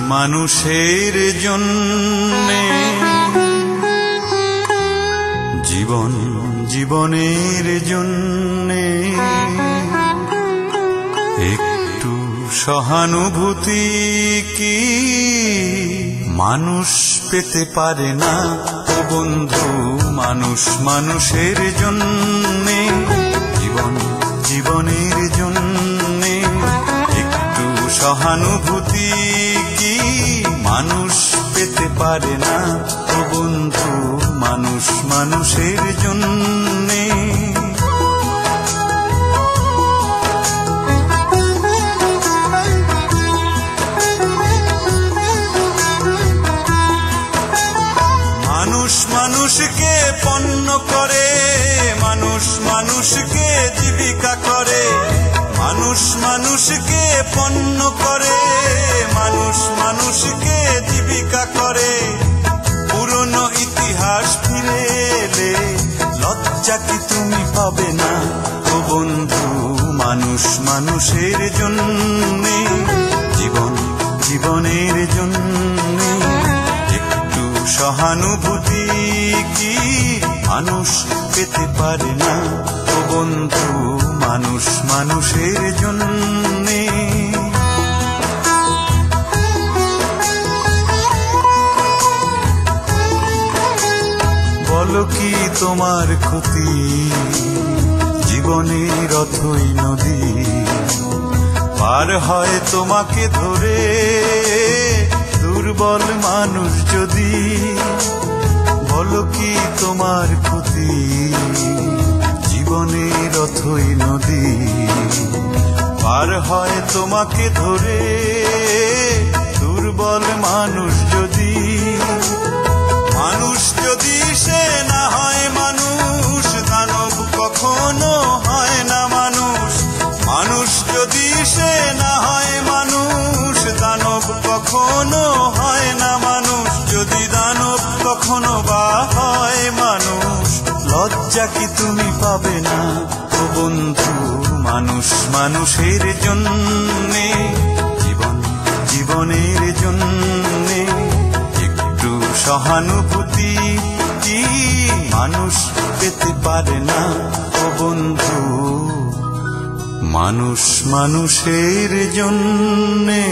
মানুষের জন্যে জীবন জীবনের জন্যে একটু সহানুভূতি কি মানুষ পেতে পারে না ও বন্ধু? মানুষ মানুষের জন্যে জীবন জীবনের জন্যে একটু সহানুভূতি কি মানুষ পেতে পারে না ও বন্ধু? মানুষ মানুষের জন্যে মানুষ মানুষকে পণ্য করে, মানুষ মানুষকে জীবিকা করে, মানুষ মানুষকে পণ্য করে, মানুষ মানুষকে জীবিকা করে। পুরনো ইতিহাস ফিরে এলে লজ্জা কি তুমি পাবে না ও বন্ধু? মানুষ মানুষের জন্যে জীবন জীবনের জন্যে একটু সহানুভূতি কি মানুষ পেতে পারে না ও বন্ধু? মানুষ মানুষের জন্যে বলো কি তোমার ক্ষতি? জীবনের অথই নদী পার হয় তোমাকে ধরে দুর্বল মানুষ যদি। বলো কি তোমার ক্ষতি? জীবনের অথই নদী পার হয় তোমাকে ধরে দুর্বল মানুষ যদি। মানুষ যদি সে না হয় মানুষ, দানব কখনো হয় না মানুষ। মানুষ যদি সে না হয় মানুষ, দানব কখনো হয় না মানুষ। যদি দানব কখনো বা হয় মানুষ, লজ্জা কি তুমি পাবে না ও বন্ধু? মানুষ মানুষের জন্যে জীবন জীবনের জন্যে একটু সহানুভূতি কি মানুষ পেতে পারে না ও বন্ধু? মানুষ মানুষের জন্যে।